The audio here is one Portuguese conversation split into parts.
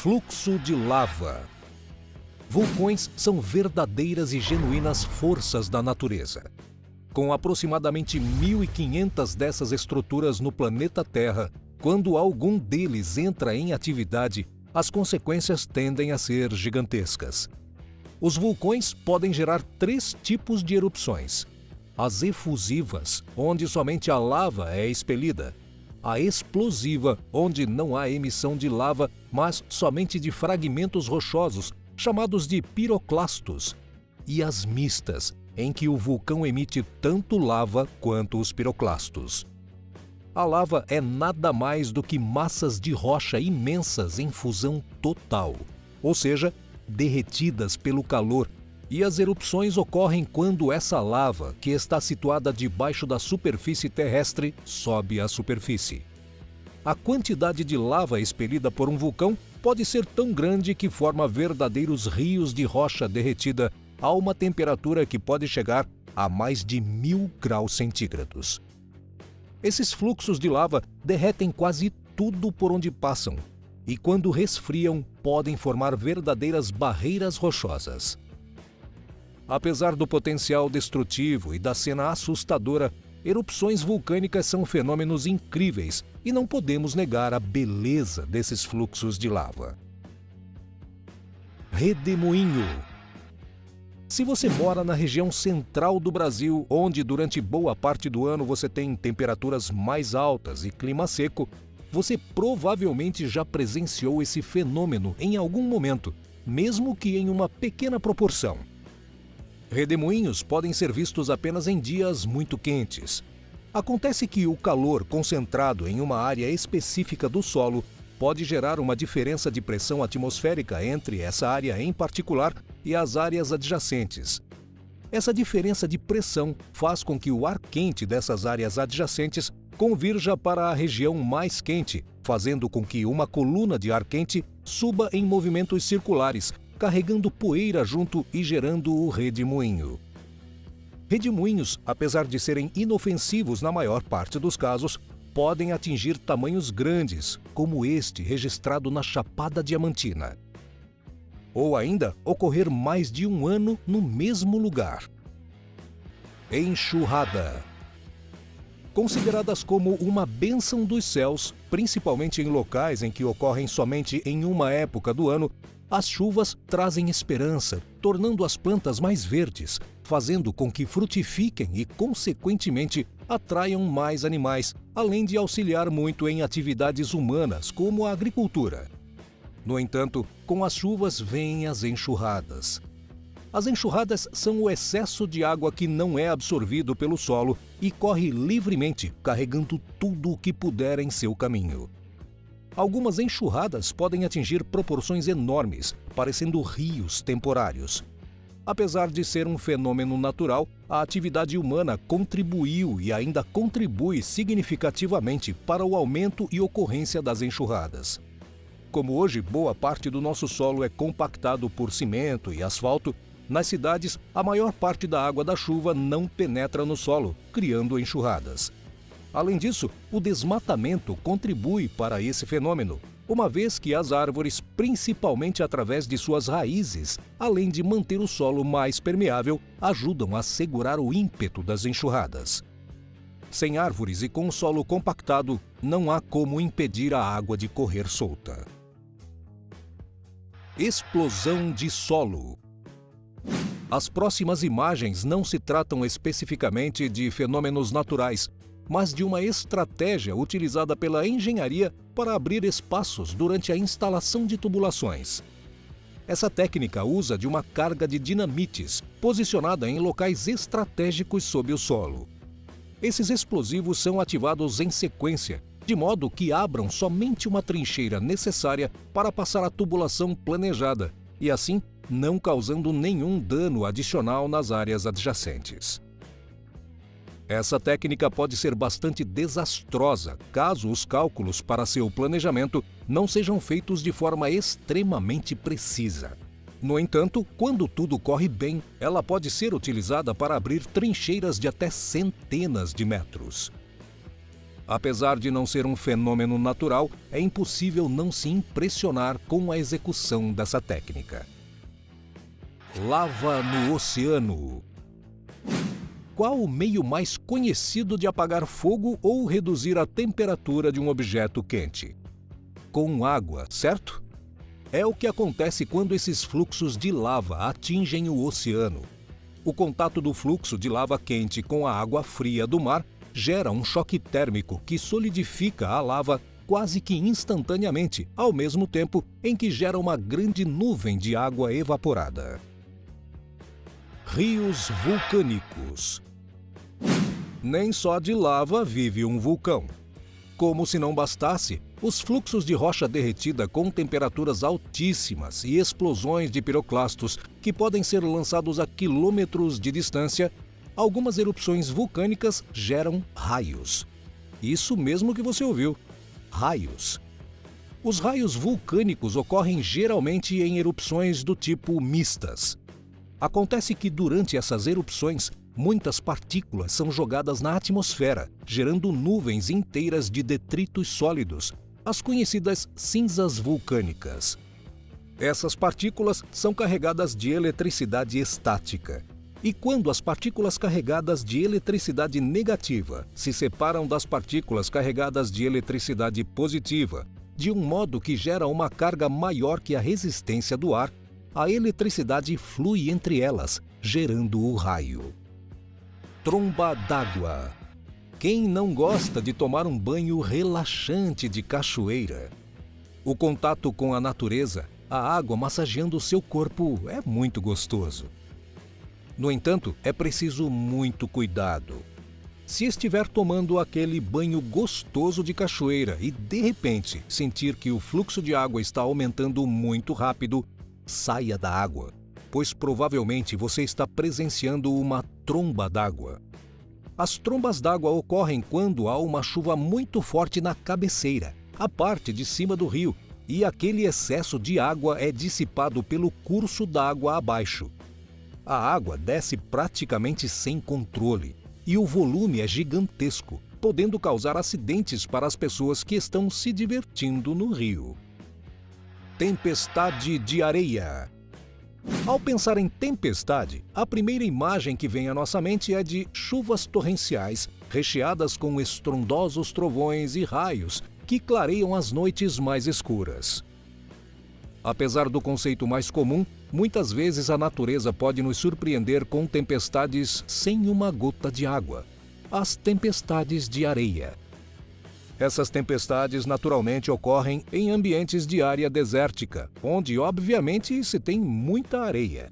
Fluxo de lava. Vulcões são verdadeiras e genuínas forças da natureza. Com aproximadamente 1.500 dessas estruturas no planeta Terra, quando algum deles entra em atividade, as consequências tendem a ser gigantescas. Os vulcões podem gerar 3 tipos de erupções: as efusivas, onde somente a lava é expelida; a explosiva, onde não há emissão de lava, mas somente de fragmentos rochosos, chamados de piroclastos; e as mistas, em que o vulcão emite tanto lava quanto os piroclastos. A lava é nada mais do que massas de rocha imensas em fusão total, ou seja, derretidas pelo calor, e as erupções ocorrem quando essa lava, que está situada debaixo da superfície terrestre, sobe à superfície. A quantidade de lava expelida por um vulcão pode ser tão grande que forma verdadeiros rios de rocha derretida a uma temperatura que pode chegar a mais de 1000 graus centígrados. Esses fluxos de lava derretem quase tudo por onde passam, e quando resfriam, podem formar verdadeiras barreiras rochosas. Apesar do potencial destrutivo e da cena assustadora, erupções vulcânicas são fenômenos incríveis e não podemos negar a beleza desses fluxos de lava. Redemoinho. Se você mora na região central do Brasil, onde durante boa parte do ano você tem temperaturas mais altas e clima seco, você provavelmente já presenciou esse fenômeno em algum momento, mesmo que em uma pequena proporção. Redemoinhos podem ser vistos apenas em dias muito quentes. Acontece que o calor concentrado em uma área específica do solo pode gerar uma diferença de pressão atmosférica entre essa área em particular e as áreas adjacentes. Essa diferença de pressão faz com que o ar quente dessas áreas adjacentes convirja para a região mais quente, fazendo com que uma coluna de ar quente suba em movimentos circulares, carregando poeira junto e gerando o redemoinho. Redemoinhos, apesar de serem inofensivos na maior parte dos casos, podem atingir tamanhos grandes, como este registrado na Chapada Diamantina. Ou ainda ocorrer mais de um ano no mesmo lugar. Enxurrada. Consideradas como uma bênção dos céus, principalmente em locais em que ocorrem somente em uma época do ano, as chuvas trazem esperança, tornando as plantas mais verdes, fazendo com que frutifiquem e, consequentemente, atraiam mais animais, além de auxiliar muito em atividades humanas, como a agricultura. No entanto, com as chuvas vêm as enxurradas. As enxurradas são o excesso de água que não é absorvido pelo solo e corre livremente, carregando tudo o que puder em seu caminho. Algumas enxurradas podem atingir proporções enormes, parecendo rios temporários. Apesar de ser um fenômeno natural, a atividade humana contribuiu e ainda contribui significativamente para o aumento e ocorrência das enxurradas. Como hoje boa parte do nosso solo é compactado por cimento e asfalto, nas cidades a maior parte da água da chuva não penetra no solo, criando enxurradas. Além disso, o desmatamento contribui para esse fenômeno, uma vez que as árvores, principalmente através de suas raízes, além de manter o solo mais permeável, ajudam a segurar o ímpeto das enxurradas. Sem árvores e com o solo compactado, não há como impedir a água de correr solta. Explosão de solo. As próximas imagens não se tratam especificamente de fenômenos naturais, mas de uma estratégia utilizada pela engenharia para abrir espaços durante a instalação de tubulações. Essa técnica usa de uma carga de dinamites posicionada em locais estratégicos sob o solo. Esses explosivos são ativados em sequência, de modo que abram somente uma trincheira necessária para passar a tubulação planejada e, assim, não causando nenhum dano adicional nas áreas adjacentes. Essa técnica pode ser bastante desastrosa caso os cálculos para seu planejamento não sejam feitos de forma extremamente precisa. No entanto, quando tudo corre bem, ela pode ser utilizada para abrir trincheiras de até centenas de metros. Apesar de não ser um fenômeno natural, é impossível não se impressionar com a execução dessa técnica. Lava no oceano. Qual o meio mais conhecido de apagar fogo ou reduzir a temperatura de um objeto quente? Com água, certo? É o que acontece quando esses fluxos de lava atingem o oceano. O contato do fluxo de lava quente com a água fria do mar gera um choque térmico que solidifica a lava quase que instantaneamente, ao mesmo tempo em que gera uma grande nuvem de água evaporada. Rios vulcânicos. Nem só de lava vive um vulcão. Como se não bastasse, os fluxos de rocha derretida com temperaturas altíssimas e explosões de piroclastos que podem ser lançados a quilômetros de distância, algumas erupções vulcânicas geram raios. Isso mesmo que você ouviu, raios. Os raios vulcânicos ocorrem geralmente em erupções do tipo mistas. Acontece que durante essas erupções, muitas partículas são jogadas na atmosfera, gerando nuvens inteiras de detritos sólidos, as conhecidas cinzas vulcânicas. Essas partículas são carregadas de eletricidade estática. E quando as partículas carregadas de eletricidade negativa se separam das partículas carregadas de eletricidade positiva, de um modo que gera uma carga maior que a resistência do ar, a eletricidade flui entre elas, gerando o raio. Tromba d'água. Quem não gosta de tomar um banho relaxante de cachoeira? O contato com a natureza, a água massageando o seu corpo, é muito gostoso. No entanto, é preciso muito cuidado. Se estiver tomando aquele banho gostoso de cachoeira e, de repente, sentir que o fluxo de água está aumentando muito rápido, saia da água, pois provavelmente você está presenciando uma tromba d'água. As trombas d'água ocorrem quando há uma chuva muito forte na cabeceira, a parte de cima do rio, e aquele excesso de água é dissipado pelo curso d'água abaixo. A água desce praticamente sem controle e o volume é gigantesco, podendo causar acidentes para as pessoas que estão se divertindo no rio. Tempestade de areia. Ao pensar em tempestade, a primeira imagem que vem à nossa mente é de chuvas torrenciais, recheadas com estrondosos trovões e raios que clareiam as noites mais escuras. Apesar do conceito mais comum, muitas vezes a natureza pode nos surpreender com tempestades sem uma gota de água. As tempestades de areia. Essas tempestades naturalmente ocorrem em ambientes de área desértica, onde obviamente se tem muita areia.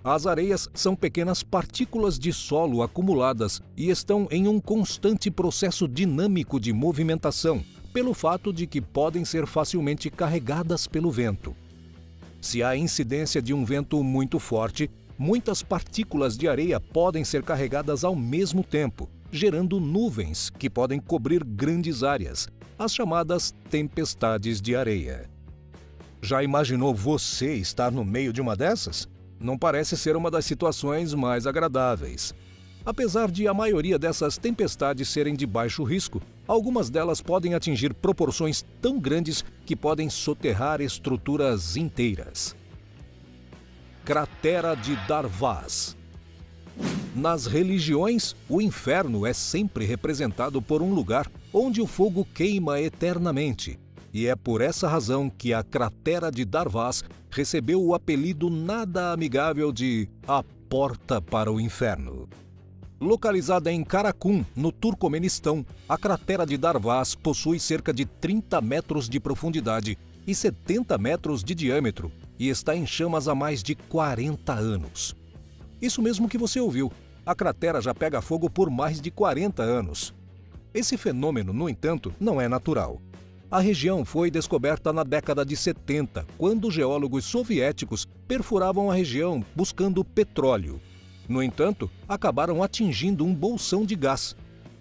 As areias são pequenas partículas de solo acumuladas e estão em um constante processo dinâmico de movimentação, pelo fato de que podem ser facilmente carregadas pelo vento. Se há incidência de um vento muito forte, muitas partículas de areia podem ser carregadas ao mesmo tempo, gerando nuvens que podem cobrir grandes áreas, as chamadas tempestades de areia. Já imaginou você estar no meio de uma dessas? Não parece ser uma das situações mais agradáveis. Apesar de a maioria dessas tempestades serem de baixo risco, algumas delas podem atingir proporções tão grandes que podem soterrar estruturas inteiras. Cratera de Darvaz. Nas religiões, o inferno é sempre representado por um lugar onde o fogo queima eternamente. E é por essa razão que a cratera de Darvaz recebeu o apelido nada amigável de a Porta para o Inferno. Localizada em Karakum, no Turcomenistão, a cratera de Darvaz possui cerca de 30 metros de profundidade e 70 metros de diâmetro e está em chamas há mais de 40 anos. Isso mesmo que você ouviu, a cratera já pega fogo por mais de 40 anos. Esse fenômeno, no entanto, não é natural. A região foi descoberta na década de 70, quando geólogos soviéticos perfuravam a região buscando petróleo. No entanto, acabaram atingindo um bolsão de gás.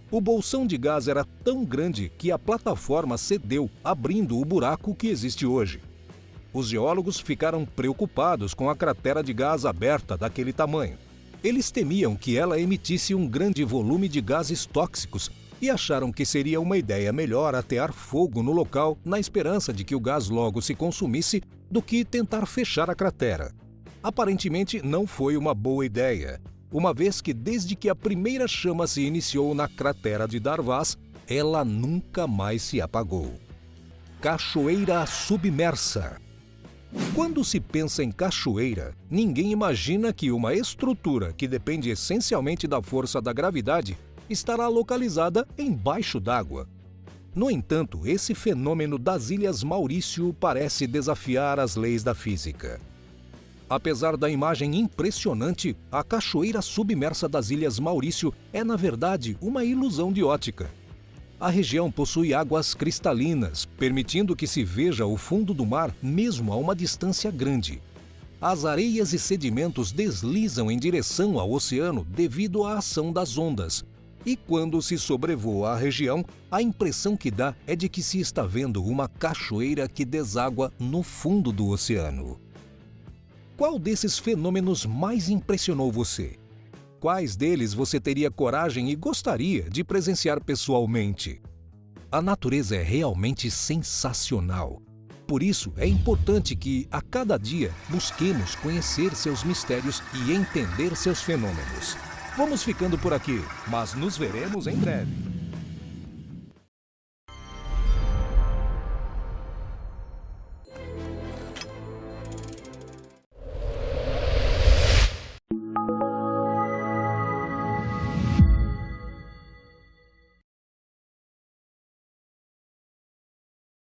O bolsão de gás era tão grande que a plataforma cedeu, abrindo o buraco que existe hoje. Os geólogos ficaram preocupados com a cratera de gás aberta daquele tamanho. Eles temiam que ela emitisse um grande volume de gases tóxicos e acharam que seria uma ideia melhor atear fogo no local na esperança de que o gás logo se consumisse do que tentar fechar a cratera. Aparentemente não foi uma boa ideia, uma vez que desde que a primeira chama se iniciou na cratera de Darvaz, ela nunca mais se apagou. Cachoeira submersa. Quando se pensa em cachoeira, ninguém imagina que uma estrutura que depende essencialmente da força da gravidade estará localizada embaixo d'água. No entanto, esse fenômeno das Ilhas Maurício parece desafiar as leis da física. Apesar da imagem impressionante, a cachoeira submersa das Ilhas Maurício é, na verdade, uma ilusão de ótica. A região possui águas cristalinas, permitindo que se veja o fundo do mar mesmo a uma distância grande. As areias e sedimentos deslizam em direção ao oceano devido à ação das ondas. E quando se sobrevoa a região, a impressão que dá é de que se está vendo uma cachoeira que deságua no fundo do oceano. Qual desses fenômenos mais impressionou você? Quais deles você teria coragem e gostaria de presenciar pessoalmente? A natureza é realmente sensacional. Por isso, é importante que, a cada dia, busquemos conhecer seus mistérios e entender seus fenômenos. Vamos ficando por aqui, mas nos veremos em breve.